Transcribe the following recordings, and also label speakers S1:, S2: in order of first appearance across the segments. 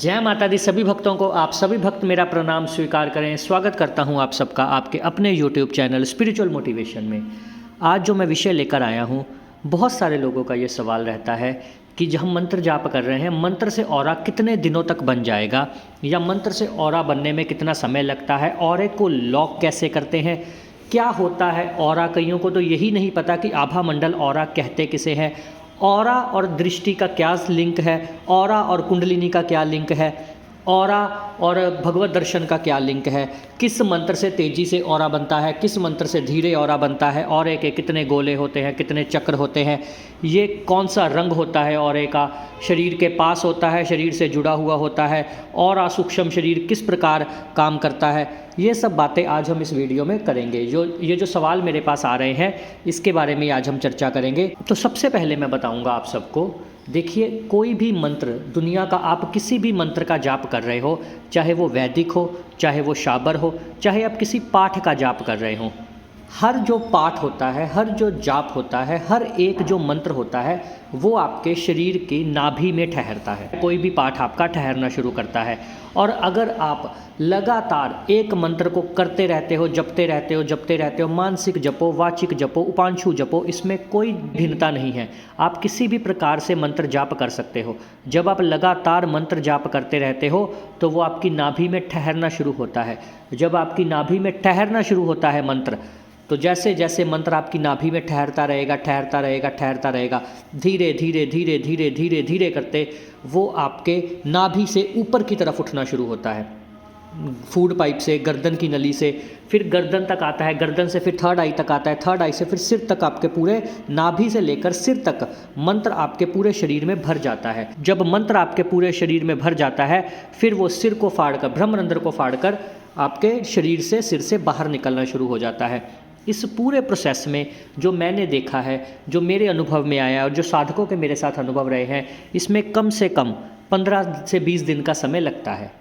S1: जय माता दी सभी भक्तों को। आप सभी भक्त मेरा प्रणाम स्वीकार करें। स्वागत करता हूं आप सबका आपके अपने YouTube चैनल स्पिरिचुअल मोटिवेशन में। आज जो मैं विषय लेकर आया हूं, बहुत सारे लोगों का ये सवाल रहता है कि जब हम मंत्र जाप कर रहे हैं, मंत्र से ऑरा कितने दिनों तक बन जाएगा या मंत्र से ऑरा बनने में कितना समय लगता है, ऑरे को लॉक कैसे करते हैं, क्या होता है ऑरा। कईयों को तो यही नहीं पता कि आभा मंडल ऑरा कहते किसे हैं, ऑरा और दृष्टि का क्या लिंक है, ऑरा और कुंडलिनी का क्या लिंक है, ऑरा और भगवत दर्शन का क्या लिंक है, किस मंत्र से तेज़ी से ऑरा बनता है, किस मंत्र से धीरे ऑरा बनता है, ऑरे के कितने गोले होते हैं, कितने चक्र होते हैं, ये कौन सा रंग होता है ऑरे का, शरीर के पास होता है, शरीर से जुड़ा हुआ होता है, ऑरा सूक्ष्म शरीर किस प्रकार काम करता है, ये सब बातें आज हम इस वीडियो में करेंगे। ये जो सवाल मेरे पास आ रहे हैं, इसके बारे में आज हम चर्चा करेंगे। तो सबसे पहले मैं बताऊंगा आप सबको, देखिए कोई भी मंत्र दुनिया का, आप किसी भी मंत्र का जाप कर रहे हो, चाहे वो वैदिक हो, चाहे वो शाबर हो, चाहे आप किसी पाठ का जाप कर रहे हो, हर जो पाठ होता है, हर जो जाप होता है, हर एक जो मंत्र होता है, वो आपके शरीर की नाभि में ठहरता है। कोई भी पाठ आपका ठहरना शुरू करता है। और अगर आप लगातार एक मंत्र को करते रहते हो, जपते रहते हो, मानसिक जपो, वाचिक जपो, उपांशु जपो, इसमें कोई भिन्नता नहीं है। आप किसी भी प्रकार से मंत्र जाप कर सकते हो। जब आप लगातार मंत्र जाप करते रहते हो तो वो आपकी नाभि में ठहरना शुरू होता है। जब आपकी नाभि में ठहरना शुरू होता है मंत्र, तो जैसे जैसे मंत्र आपकी नाभि में ठहरता रहेगा, धीरे धीरे करते वो आपके नाभि से ऊपर की तरफ उठना शुरू होता है। फूड पाइप से, गर्दन की नली से, फिर गर्दन तक आता है, गर्दन से फिर थर्ड आई तक आता है, थर्ड आई से फिर सिर तक, आपके पूरे नाभि से लेकर सिर तक मंत्र आपके पूरे शरीर में भर जाता है। जब मंत्र आपके पूरे शरीर में भर जाता है, फिर वो सिर को फाड़कर, ब्रह्मरंध्र को फाड़कर आपके शरीर से, सिर से बाहर निकलना शुरू हो जाता है। इस पूरे प्रोसेस में जो मैंने देखा है, जो मेरे अनुभव में आया और जो साधकों के मेरे साथ अनुभव रहे हैं, इसमें कम से कम 15 से 20 दिन का समय लगता है।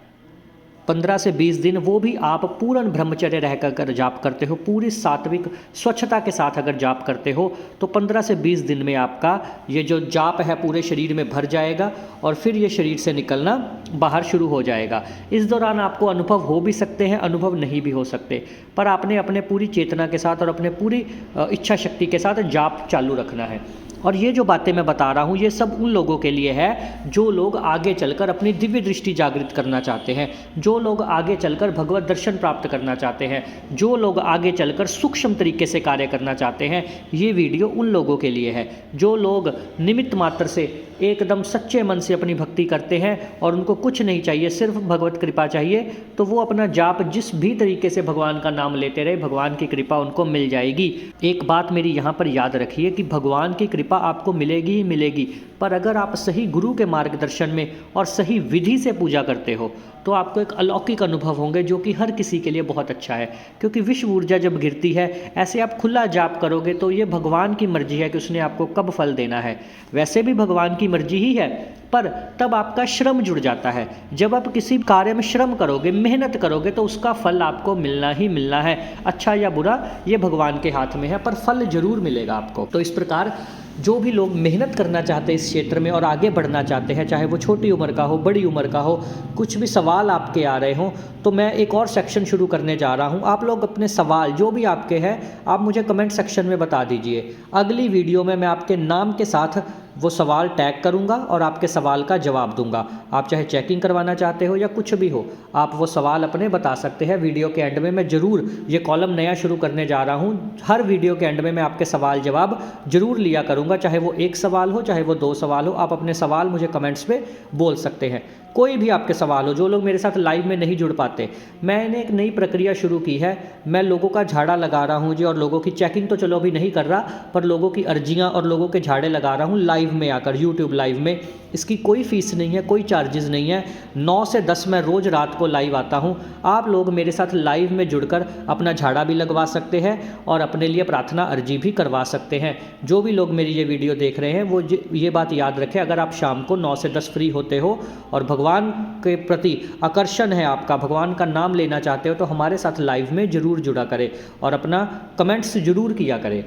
S1: 15 से 20 दिन, वो भी आप पूर्ण ब्रह्मचर्य रहकर जाप करते हो, पूरी सात्विक स्वच्छता के साथ अगर जाप करते हो, तो 15 से 20 दिन में आपका ये जो जाप है पूरे शरीर में भर जाएगा और फिर ये शरीर से निकलना बाहर शुरू हो जाएगा। इस दौरान आपको अनुभव हो भी सकते हैं, अनुभव नहीं भी हो सकते, पर आपने अपने पूरी चेतना के साथ और अपने पूरी इच्छा शक्ति के साथ जाप चालू रखना है। और ये जो बातें मैं बता रहा हूँ, ये सब उन लोगों के लिए है जो लोग आगे चलकर अपनी दिव्य दृष्टि जागृत करना चाहते हैं, जो लोग आगे चलकर भगवत दर्शन प्राप्त करना चाहते हैं, जो लोग आगे चलकर सूक्ष्म तरीके से कार्य करना चाहते हैं। ये वीडियो उन लोगों के लिए है जो लोग निमित्त मात्र से एकदम सच्चे मन से अपनी भक्ति करते हैं और उनको कुछ नहीं चाहिए, सिर्फ भगवत कृपा चाहिए, तो वो अपना जाप जिस भी तरीके से भगवान का नाम लेते रहे, भगवान की कृपा उनको मिल जाएगी। एक बात मेरी यहाँ पर याद रखिए कि भगवान की कृपा आपको मिलेगी ही मिलेगी, पर अगर आप सही गुरु के मार्गदर्शन में और सही विधि से पूजा करते हो तो आपको एक अलौकिक अनुभव होंगे, जो कि हर किसी के लिए बहुत अच्छा है। क्योंकि विश्व ऊर्जा जब गिरती है, ऐसे आप खुला जाप करोगे तो ये भगवान की मर्जी है कि उसने आपको कब फल देना है। वैसे भी भगवान की मर्जी ही है, पर तब आपका श्रम जुड़ जाता है। जब आप किसी कार्य में श्रम करोगे, मेहनत करोगे, तो उसका फल आपको मिलना ही मिलना है। अच्छा या बुरा ये भगवान के हाथ में है, पर फल जरूर मिलेगा आपको। तो इस प्रकार जो भी लोग मेहनत करना चाहते हैं इस क्षेत्र में और आगे बढ़ना चाहते हैं, चाहे वो छोटी उम्र का हो, बड़ी उम्र का हो, कुछ भी सवाल आपके आ रहे हों, तो मैं एक और सेक्शन शुरू करने जा रहा हूं। आप लोग अपने सवाल जो भी आपके हैं, आप मुझे कमेंट सेक्शन में बता दीजिए। अगली वीडियो में मैं आपके नाम के साथ वो सवाल टैग करूंगा और आपके सवाल का जवाब दूंगा। आप चाहे चेकिंग करवाना चाहते हो या कुछ भी हो, आप वो सवाल अपने बता सकते हैं। वीडियो के एंड में मैं ज़रूर ये कॉलम नया शुरू करने जा रहा हूँ। हर वीडियो के एंड में मैं आपके सवाल जवाब जरूर लिया करूँगा, चाहे वो एक सवाल हो, चाहे वो 2 सवाल हो। आप अपने सवाल मुझे कमेंट्स पे बोल सकते हैं, कोई भी आपके सवाल हो। जो लोग मेरे साथ लाइव में नहीं जुड़ पाते, मैंने एक नई प्रक्रिया शुरू की है। मैं लोगों का झाड़ा लगा रहा हूँ जी, और लोगों की चेकिंग तो चलो अभी नहीं कर रहा, पर लोगों की अर्जियाँ और लोगों के झाड़े लगा रहा हूँ लाइव में आकर, यूट्यूब लाइव में। इसकी कोई फीस नहीं है, कोई चार्जेस नहीं है। 9 से 10 मैं रोज़ रात को लाइव आता हूँ। आप लोग मेरे साथ लाइव में जुड़कर अपना झाड़ा भी लगवा सकते हैं और अपने लिए प्रार्थना अर्जी भी करवा सकते हैं। जो भी लोग मेरी ये वीडियो देख रहे हैं वो ये बात याद रखें, अगर आप शाम को 9 से 10 फ्री होते हो और भगवान के प्रति आकर्षण है आपका, भगवान का नाम लेना चाहते हो, तो हमारे साथ लाइव में ज़रूर जुड़ा करें और अपना कमेंट्स ज़रूर किया करें।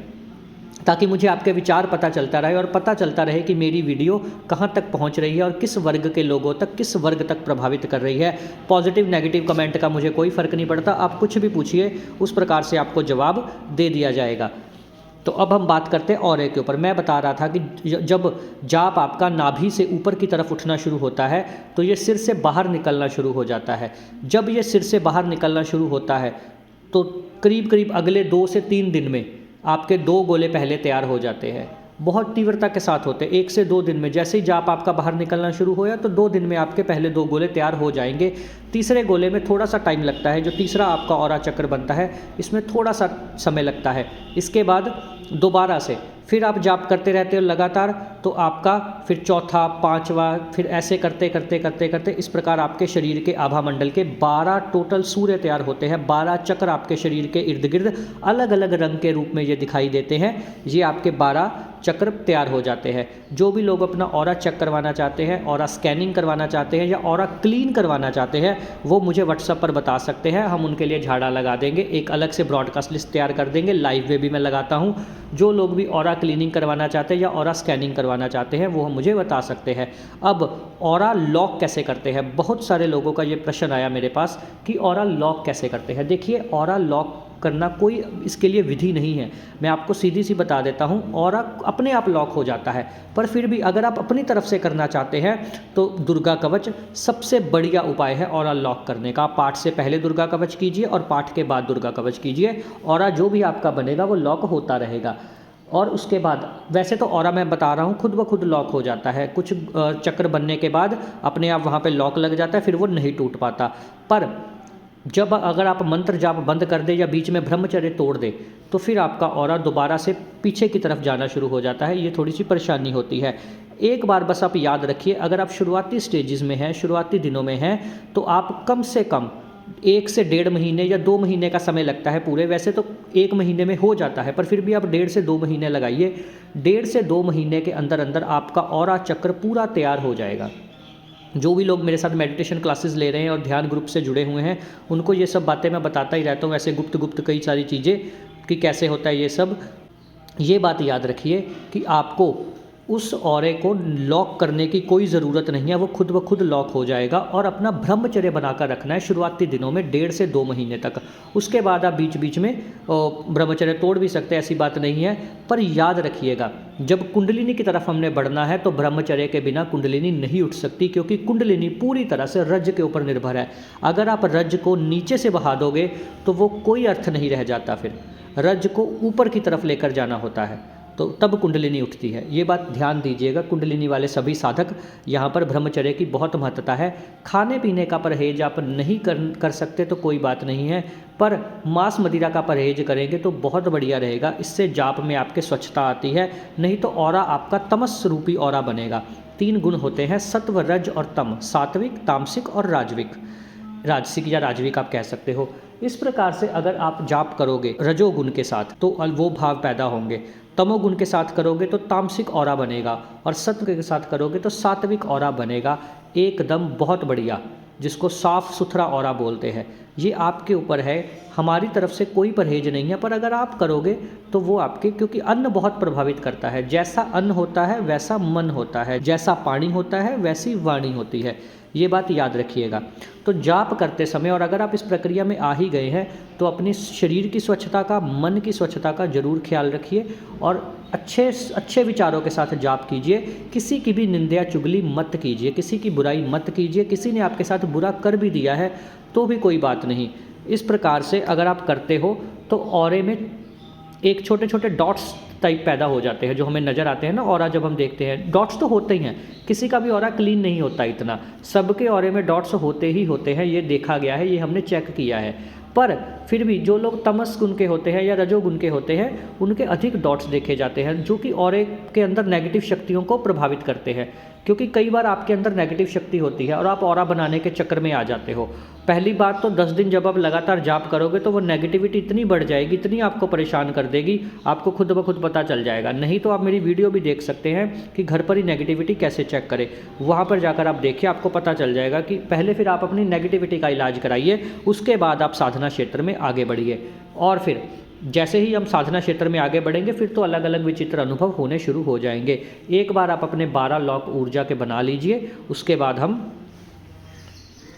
S1: ताकि मुझे आपके विचार पता चलता रहे और पता चलता रहे कि मेरी वीडियो कहाँ तक पहुँच रही है और किस वर्ग के लोगों तक, किस वर्ग तक प्रभावित कर रही है। पॉजिटिव नेगेटिव कमेंट का मुझे कोई फ़र्क नहीं पड़ता, आप कुछ भी पूछिए, उस प्रकार से आपको जवाब दे दिया जाएगा। तो अब हम बात करते हैं ऑरे के ऊपर। मैं बता रहा था कि जब जाप आपका नाभि से ऊपर की तरफ उठना शुरू होता है तो ये सिर से बाहर निकलना शुरू हो जाता है। जब ये सिर से बाहर निकलना शुरू होता है तो करीब करीब अगले 2 से 3 दिन में आपके 2 गोले पहले तैयार हो जाते हैं। बहुत तीव्रता के साथ होते हैं, 1 से 2 दिन में। जैसे ही जाप आपका बाहर निकलना शुरू होया तो 2 दिन में आपके पहले 2 गोले तैयार हो जाएंगे। तीसरे गोले में थोड़ा सा टाइम लगता है, जो तीसरा आपका ऑरा चक्र बनता है इसमें थोड़ा सा समय लगता है। इसके बाद दोबारा से फिर आप जाप करते रहते हो लगातार, तो आपका फिर चौथा, 5वां, फिर ऐसे करते करते करते करते इस प्रकार आपके शरीर के आभा मंडल के 12 टोटल सूर्य तैयार होते हैं। 12 चक्र आपके शरीर के इर्द गिर्द अलग अलग रंग के रूप में ये दिखाई देते हैं। ये आपके 12 चक्र तैयार हो जाते हैं। जो भी लोग अपना ऑरा चेक करवाना चाहते हैं, ऑरा स्कैनिंग करवाना चाहते हैं या ऑरा क्लीन करवाना चाहते हैं, वो मुझे व्हाट्सएप पर बता सकते हैं। हम उनके लिए झाड़ा लगा देंगे, एक अलग से ब्रॉडकास्ट लिस्ट तैयार कर देंगे। लाइव वे भी मैं लगाता हूँ। जो लोग भी ऑरा क्लीनिंग करवाना चाहते हैं या ऑरा स्कैनिंग करवाना चाहते हैं वो मुझे बता सकते हैं। अब ऑरा लॉक कैसे करते हैं, बहुत सारे लोगों का ये प्रश्न आया मेरे पास कि ऑरा लॉक कैसे करते हैं। देखिए, ऑरा लॉक करना कोई इसके लिए विधि नहीं है, मैं आपको सीधी सी बता देता हूँ। ऑरा अपने आप लॉक हो जाता है, पर फिर भी अगर आप अपनी तरफ से करना चाहते हैं तो दुर्गा कवच सबसे बढ़िया उपाय है ऑरा लॉक करने का। पाठ से पहले दुर्गा कवच कीजिए और पाठ के बाद दुर्गा कवच कीजिए। ऑरा जो भी आपका बनेगा वो लॉक होता रहेगा। और उसके बाद वैसे तो ऑरा मैं बता रहा हूँ खुद ब खुद लॉक हो जाता है, कुछ चक्र बनने के बाद अपने आप वहाँ पे लॉक लग जाता है, फिर वो नहीं टूट पाता। पर जब अगर आप मंत्र जाप बंद कर दे या बीच में ब्रह्मचर्य तोड़ दे तो फिर आपका ऑरा दोबारा से पीछे की तरफ जाना शुरू हो जाता है। ये थोड़ी सी परेशानी होती है। एक बार बस आप याद रखिए, अगर आप शुरुआती स्टेजेस में हैं, शुरुआती दिनों में हैं, तो आप कम से कम 1 से 1.5 महीने या 2 महीने का समय लगता है पूरे। वैसे तो 1 महीने में हो जाता है, पर फिर भी आप 1.5 से 2 महीने लगाइए। 1.5 से 2 महीने के अंदर अंदर आपका ऑरा चक्र पूरा तैयार हो जाएगा। जो भी लोग मेरे साथ मेडिटेशन क्लासेस ले रहे हैं और ध्यान ग्रुप से जुड़े हुए हैं, उनको ये सब बातें मैं बताता ही रहता हूँ, ऐसे गुप्त गुप्त कई सारी चीज़ें कि कैसे होता है ये सब। ये बात याद रखिए कि आपको उस ऑरे को लॉक करने की कोई ज़रूरत नहीं है, वो खुद ब खुद लॉक हो जाएगा। और अपना ब्रह्मचर्य बनाकर रखना है शुरुआती दिनों में 1.5 से 2 महीने तक। उसके बाद आप बीच बीच में ब्रह्मचर्य तोड़ भी सकते हैं, ऐसी बात नहीं है। पर याद रखिएगा, जब कुंडलिनी की तरफ हमने बढ़ना है तो ब्रह्मचर्य के बिना कुंडलिनी नहीं उठ सकती, क्योंकि कुंडलिनी पूरी तरह से रज के ऊपर निर्भर है। अगर आप रज को नीचे से बहा दोगे तो वो कोई अर्थ नहीं रह जाता। फिर रज को ऊपर की तरफ लेकर जाना होता है, तो तब कुंडलिनी उठती है। ये बात ध्यान दीजिएगा, कुंडलिनी वाले सभी साधक। यहाँ पर ब्रह्मचर्य की बहुत महत्ता है। खाने पीने का परहेज आप नहीं कर सकते तो कोई बात नहीं है, पर मांस मदिरा का परहेज करेंगे तो बहुत बढ़िया रहेगा। इससे जाप में आपके स्वच्छता आती है, नहीं तो ऑरा आपका तमस रूपी ऑरा बनेगा। 3 गुण होते हैं, सत्व, रज और तम, सात्विक, तामसिक और राजसिक या राजविक आप कह सकते हो। इस प्रकार से अगर आप जाप करोगे रजोगुण के साथ तो वो भाव पैदा होंगे, तमोगुण के साथ करोगे तो तामसिक ऑरा बनेगा, और सत्व के साथ करोगे तो सात्विक ऑरा बनेगा। एकदम बहुत बढ़िया, जिसको साफ सुथरा ऑरा बोलते हैं। ये आपके ऊपर है, हमारी तरफ से कोई परहेज नहीं है, पर अगर आप करोगे तो वो आपके, क्योंकि अन्न बहुत प्रभावित करता है। जैसा अन्न होता है वैसा मन होता है, जैसा पानी होता है वैसी वाणी होती है। ये बात याद रखिएगा। तो जाप करते समय, और अगर आप इस प्रक्रिया में आ ही गए हैं, तो अपने शरीर की स्वच्छता का, मन की स्वच्छता का जरूर ख्याल रखिए और अच्छे विचारों के साथ जाप कीजिए। किसी की भी निंदा चुगली मत कीजिए, किसी की बुराई मत कीजिए। किसी ने आपके साथ बुरा कर भी दिया है तो भी कोई बात नहीं। इस प्रकार से अगर आप करते हो तो ऑरे में एक छोटे छोटे डॉट्स टाइप पैदा हो जाते हैं, जो हमें नज़र आते हैं ना। ऑरा जब हम देखते हैं, डॉट्स तो होते ही हैं, किसी का भी ऑरा क्लीन नहीं होता इतना, सबके ऑरे में डॉट्स होते ही होते हैं। ये देखा गया है, ये हमने चेक किया है। पर फिर भी जो लोग तमस गुण के होते हैं या रजोगुण के होते हैं, उनके अधिक डॉट्स देखे जाते हैं, जो कि ऑरे के अंदर नेगेटिव शक्तियों को प्रभावित करते हैं। क्योंकि कई बार आपके अंदर नेगेटिव शक्ति होती है और आप ऑरा बनाने के चक्कर में आ जाते हो। पहली बात तो 10 दिन जब आप लगातार जाप करोगे तो वो नेगेटिविटी इतनी बढ़ जाएगी, इतनी आपको परेशान कर देगी, आपको खुद ब खुद पता चल जाएगा। नहीं तो आप मेरी वीडियो भी देख सकते हैं कि घर पर ही नेगेटिविटी कैसे चेक करें, वहाँ पर जाकर आप देखिए, आपको पता चल जाएगा कि पहले फिर आप अपनी नेगेटिविटी का इलाज कराइए, उसके बाद आप साधना क्षेत्र में आगे बढ़िए। और फिर जैसे ही हम साधना क्षेत्र में आगे बढ़ेंगे फिर तो अलग अलग विचित्र अनुभव होने शुरू हो जाएंगे। एक बार आप अपने 12 लॉक ऊर्जा के बना लीजिए, उसके बाद हम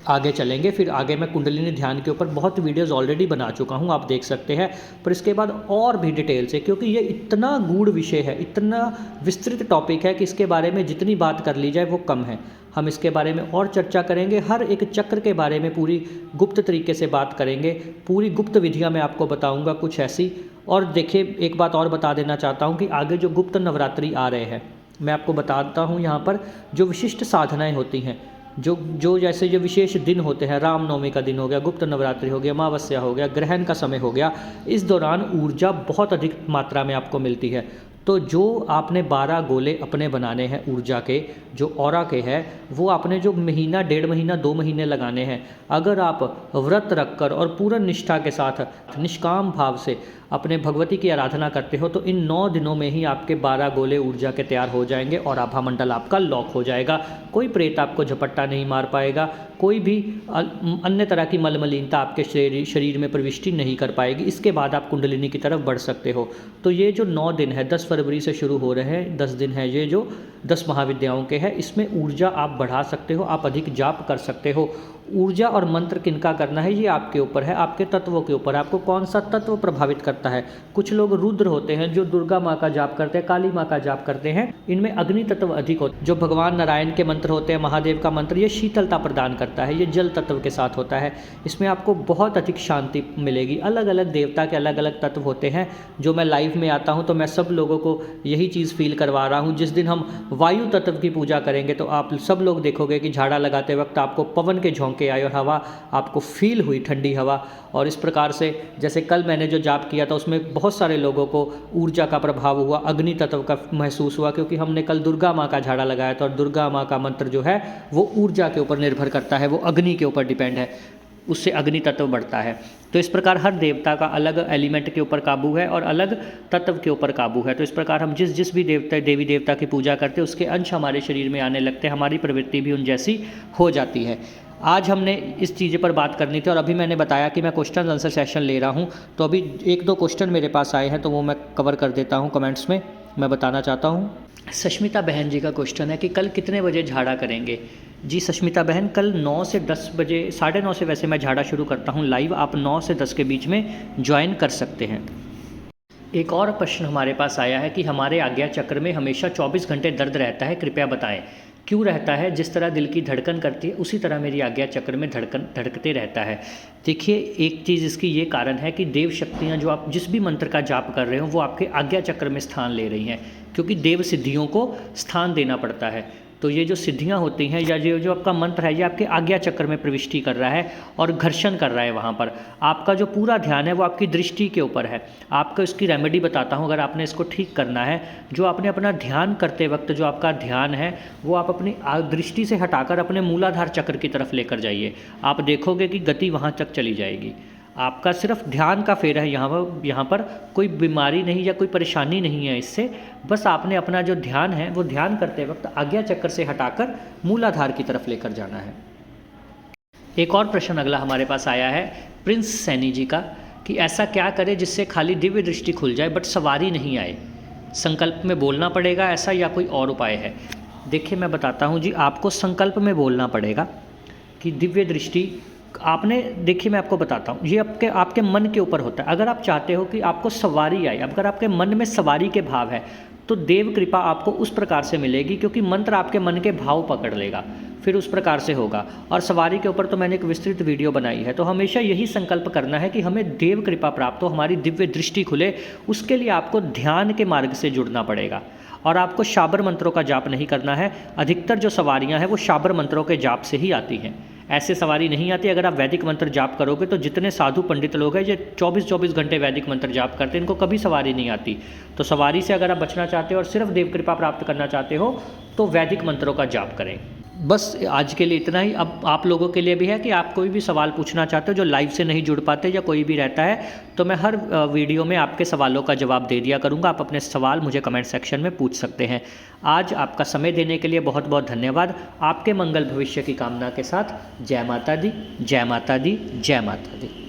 S1: आगे चलेंगे। फिर आगे मैं कुंडलिनी ध्यान के ऊपर बहुत वीडियोस ऑलरेडी बना चुका हूँ, आप देख सकते हैं। पर इसके बाद और भी डिटेल से, क्योंकि ये इतना गूढ़ विषय है, इतना विस्तृत टॉपिक है कि इसके बारे में जितनी बात कर ली जाए वो कम है। हम इसके बारे में और चर्चा करेंगे, हर एक चक्र के बारे में पूरी गुप्त तरीके से बात करेंगे, पूरी गुप्त विधियाँ मैं आपको बताऊँगा कुछ ऐसी। और देखिए, एक बात और बता देना चाहता हूँ कि आगे जो गुप्त नवरात्रि आ रहे हैं, मैं आपको बताता हूँ यहाँ पर जो विशिष्ट साधनाएँ होती हैं, जो जैसे जो विशेष दिन होते हैं, रामनवमी का दिन हो गया, गुप्त नवरात्रि हो गया, अमावस्या हो गया, ग्रहण का समय हो गया, इस दौरान ऊर्जा बहुत अधिक मात्रा में आपको मिलती है। तो जो आपने 12 गोले अपने बनाने हैं ऊर्जा के, जो ऑरा के हैं, वो आपने जो महीना, 1.5 महीना, 2 महीने लगाने हैं। अगर आप व्रत रखकर और पूर्ण निष्ठा के साथ निष्काम भाव से अपने भगवती की आराधना करते हो तो इन 9 दिनों में ही आपके 12 गोले ऊर्जा के तैयार हो जाएंगे और आभा मंडल आपका लॉक हो जाएगा। कोई प्रेत आपको झपट्टा नहीं मार पाएगा, कोई भी अन्य तरह की मलमलीनता आपके शरीर में प्रविष्टि नहीं कर पाएगी। इसके बाद आप कुंडलिनी की तरफ बढ़ सकते हो। तो ये जो 9 दिन है, 10 फरवरी से शुरू हो रहे हैं, 10 दिन है ये जो 10 महाविद्याओं के हैं, इसमें ऊर्जा आप बढ़ा सकते हो, आप अधिक जाप कर सकते हो। ऊर्जा और मंत्र किनका करना है ये आपके ऊपर है, आपके तत्वों के ऊपर, आपको कौन सा तत्व प्रभावित करता है। कुछ लोग रुद्र होते हैं जो दुर्गा माँ का जाप करते हैं, काली माँ का जाप करते हैं, इनमें अग्नि तत्व अधिक होता है। जो भगवान नारायण के मंत्र होते हैं, महादेव का मंत्र, ये शीतलता प्रदान करता है, ये जल तत्व के साथ होता है, इसमें आपको बहुत अधिक शांति मिलेगी। अलग अलग देवता के अलग अलग तत्व होते हैं। जो मैं लाइव में आता हूँ तो मैं सब लोगों को यही चीज़ फील करवा रहा हूँ। जिस दिन हम वायु तत्व की पूजा करेंगे तो आप सब लोग देखोगे कि झाड़ा लगाते वक्त आपको पवन के झोंके आए और हवा आपको फील हुई, ठंडी हवा। और इस प्रकार से जैसे कल मैंने जो जाप किया था उसमें बहुत सारे लोगों को ऊर्जा का प्रभाव हुआ, अग्नि तत्व का महसूस हुआ, क्योंकि हमने कल दुर्गा माँ का झाड़ा लगाया था और दुर्गा माँ का मंत्र जो है वो ऊर्जा के ऊपर निर्भर करता है, वो अग्नि के ऊपर डिपेंड है, उससे अग्नि तत्व बढ़ता है। तो इस प्रकार हर देवता का अलग एलिमेंट के ऊपर काबू है और अलग तत्व के ऊपर काबू है। तो इस प्रकार हम जिस भी देवी देवता की पूजा करते हैं उसके अंश हमारे शरीर में आने लगते हैं, हमारी प्रवृत्ति भी उन जैसी हो जाती है। आज हमने इस चीज़ पर बात करनी थी और अभी मैंने बताया कि मैं क्वेश्चन आंसर सेशन ले रहा हूँ, तो अभी 1-2 क्वेश्चन मेरे पास आए हैं तो वो मैं कवर कर देता हूँ कमेंट्स में। मैं बताना चाहता हूँ, सष्मिता बहन जी का क्वेश्चन है कि कल कितने बजे झाड़ा करेंगे। जी सष्मिता बहन, कल 9 से 10 बजे, 9:30 से वैसे मैं झाड़ा शुरू करता हूँ लाइव, आप 9 से 10 के बीच में ज्वाइन कर सकते हैं। एक और प्रश्न हमारे पास आया है कि हमारे आज्ञा चक्र में हमेशा 24 घंटे दर्द रहता है, कृपया बताएं क्यों रहता है। जिस तरह दिल की धड़कन करती है उसी तरह मेरी आज्ञा चक्र में धड़कते रहता है। देखिए, एक चीज़ इसकी ये कारण है कि देव शक्तियाँ जो आप जिस भी मंत्र का जाप कर रहे हो वो आपके आज्ञा चक्र में स्थान ले रही हैं, क्योंकि देव सिद्धियों को स्थान देना पड़ता है। तो ये जो सिद्धियाँ होती हैं या जो आपका मंत्र है ये आपके आज्ञा चक्र में प्रविष्टि कर रहा है और घर्षण कर रहा है। वहाँ पर आपका जो पूरा ध्यान है वो आपकी दृष्टि के ऊपर है। आपको इसकी रेमेडी बताता हूँ, अगर आपने इसको ठीक करना है, जो आपने अपना ध्यान करते वक्त जो आपका ध्यान है वो आप अपनी दृष्टि से हटाकर अपने मूलाधार चक्र की तरफ लेकर जाइए। आप देखोगे कि गति वहाँ तक चली जाएगी। आपका सिर्फ ध्यान का फेर है, यहाँ पर कोई बीमारी नहीं या कोई परेशानी नहीं है इससे। बस आपने अपना जो ध्यान है वो ध्यान करते वक्त आज्ञा चक्र से हटाकर मूलाधार की तरफ लेकर जाना है। एक और प्रश्न अगला हमारे पास आया है प्रिंस सैनी जी का कि ऐसा क्या करें जिससे खाली दिव्य दृष्टि खुल जाए बट सवारी नहीं आए। संकल्प में बोलना पड़ेगा ऐसा या कोई और उपाय है। देखिए मैं बताता हूँ जी, आपको संकल्प में बोलना पड़ेगा कि दिव्य दृष्टि आपने, देखिए मैं आपको बताता हूँ, ये आपके मन के ऊपर होता है। अगर आप चाहते हो कि आपको सवारी आए, अगर आपके मन में सवारी के भाव है तो देव कृपा आपको उस प्रकार से मिलेगी, क्योंकि मंत्र आपके मन के भाव पकड़ लेगा, फिर उस प्रकार से होगा। और सवारी के ऊपर तो मैंने एक विस्तृत वीडियो बनाई है। तो हमेशा यही संकल्प करना है कि हमें देव कृपा प्राप्त हो, हमारी दिव्य दृष्टि खुले। उसके लिए आपको ध्यान के मार्ग से जुड़ना पड़ेगा और आपको शाबर मंत्रों का जाप नहीं करना है। अधिकतर जो सवारियाँ हैं वो शाबर मंत्रों के जाप से ही आती हैं, ऐसे सवारी नहीं आती। अगर आप वैदिक मंत्र जाप करोगे तो जितने साधु पंडित लोग हैं ये 24-24 घंटे वैदिक मंत्र जाप करते हैं, इनको कभी सवारी नहीं आती। तो सवारी से अगर आप बचना चाहते हो और सिर्फ देव कृपा प्राप्त करना चाहते हो तो वैदिक मंत्रों का जाप करें। बस आज के लिए इतना ही। अब आप लोगों के लिए भी है कि आप कोई भी सवाल पूछना चाहते हो जो लाइव से नहीं जुड़ पाते या कोई भी रहता है, तो मैं हर वीडियो में आपके सवालों का जवाब दे दिया करूँगा। आप अपने सवाल मुझे कमेंट सेक्शन में पूछ सकते हैं। आज आपका समय देने के लिए बहुत बहुत धन्यवाद। आपके मंगल भविष्य की कामना के साथ जय माता दी, जय माता दी, जय माता दी।